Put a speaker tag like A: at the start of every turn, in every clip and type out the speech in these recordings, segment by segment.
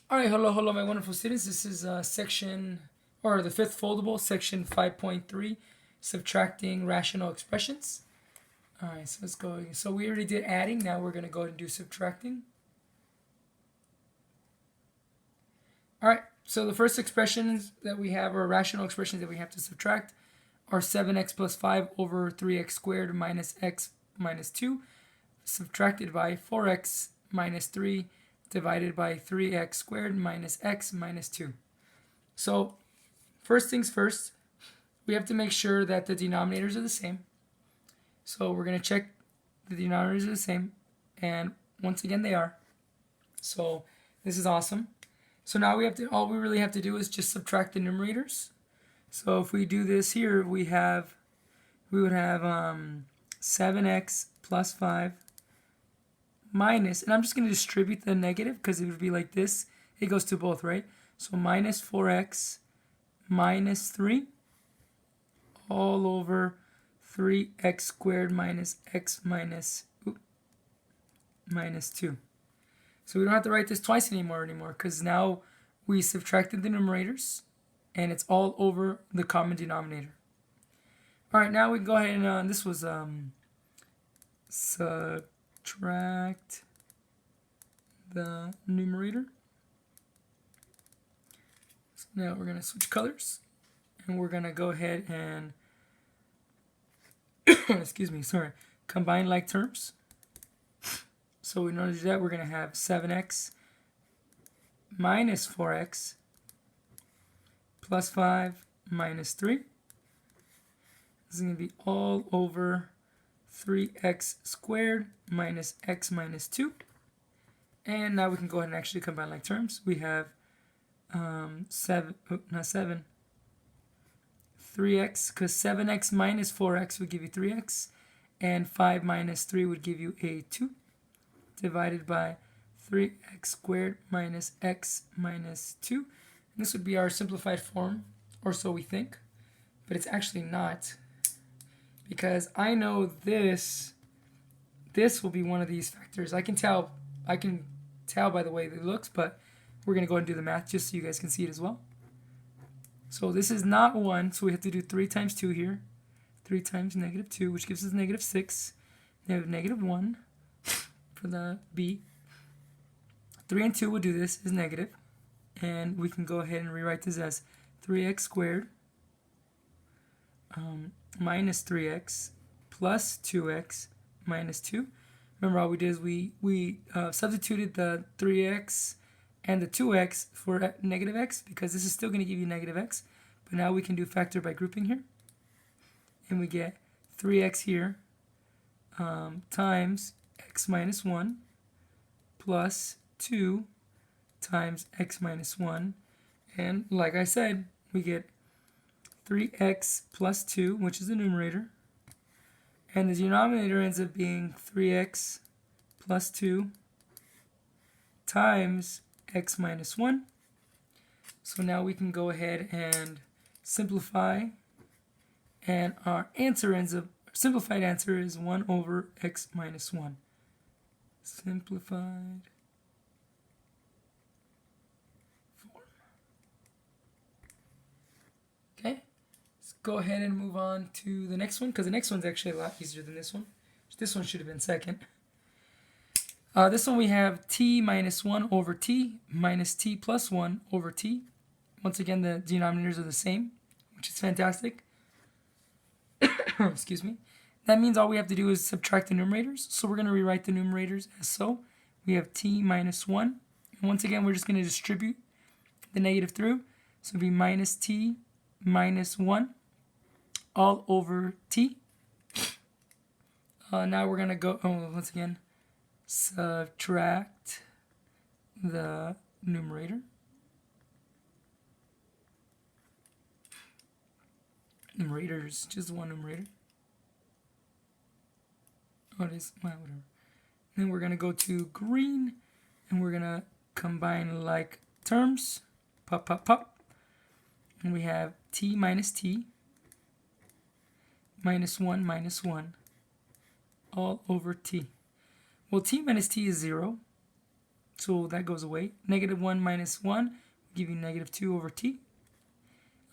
A: All right, hello, my wonderful students. This is section, or the fifth foldable, section 5.3, subtracting rational expressions. All right, so let's go. So we already did adding. Now we're going to go ahead and do subtracting. All right, so the first expressions that we have, or rational expressions that we have to subtract, are 7x plus 5 over 3x squared minus x minus 2, subtracted by 4x minus 3 divided by 3x squared minus x minus 2. So first things first, we have to make sure that the denominators are the same. So we're going to check the denominators are the same, and once again they are. So this is awesome. So now all we really have to do is just subtract the numerators. So if we do this here, we would have 7x plus 5 minus, and I'm just going to distribute the negative because it would be like this. It goes to both, right? So minus 4x minus 3 all over 3x squared minus x minus 2. So we don't have to write this twice anymore because now we subtracted the numerators and it's all over the common denominator. All right, now we can go ahead and this was subtract the numerator. So now we're going to switch colors and we're going to go ahead and combine like terms. So in order to do that, we're going to have 7x minus 4x plus 5 minus 3. This is going to be all over 3x squared minus x minus 2. And now we can go ahead and actually combine like terms. We have 3x, because 7x minus 4x would give you 3x, and 5 minus 3 would give you a 2, divided by 3x squared minus x minus 2. And this would be our simplified form, or so we think, but it's actually not, because I know this will be one of these factors. I can tell by the way it looks, but we're going to go ahead and do the math just so you guys can see it as well. So this is not 1, so we have to do 3 times 2 here. 3 times negative 2, which gives us negative 6. Then we have negative 1 for the b. 3 and 2 will do this is negative. And we can go ahead and rewrite this as 3x squared minus 3x plus 2x minus 2. Remember, all we did is we substituted the 3x and the 2x for negative x, because this is still going to give you negative x. But now we can do factor by grouping here. And we get 3x here times x minus 1 plus 2 times x minus 1. And like I said, we get 3x plus 2, which is the numerator. And the denominator ends up being 3x plus 2 times x minus 1. So now we can go ahead and simplify, and our simplified answer is 1 over x minus 1. Simplified form. Okay, let's go ahead and move on to the next one, because the next one's actually a lot easier than this one. This one should have been second. This one we have t minus 1 over t minus t plus 1 over t. Once again, the denominators are the same, which is fantastic. Excuse me. That means all we have to do is subtract the numerators. So we're going to rewrite the numerators as so. We have t minus 1. And once again, we're just going to distribute the negative through. So it'll be minus t minus 1 all over t. Now we're going to go, once again, subtract the numerator. Numerators, just one numerator. Oh, it is, well, whatever. Then we're going to go to green, and we're going to combine like terms. Pop, pop, pop. And we have t minus 1 all over t. Well, t minus t is 0. So that goes away. Negative 1 minus 1 will give you negative 2 over t.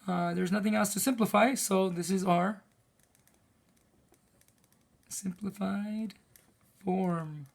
A: There's nothing else to simplify, so this is our simplified form.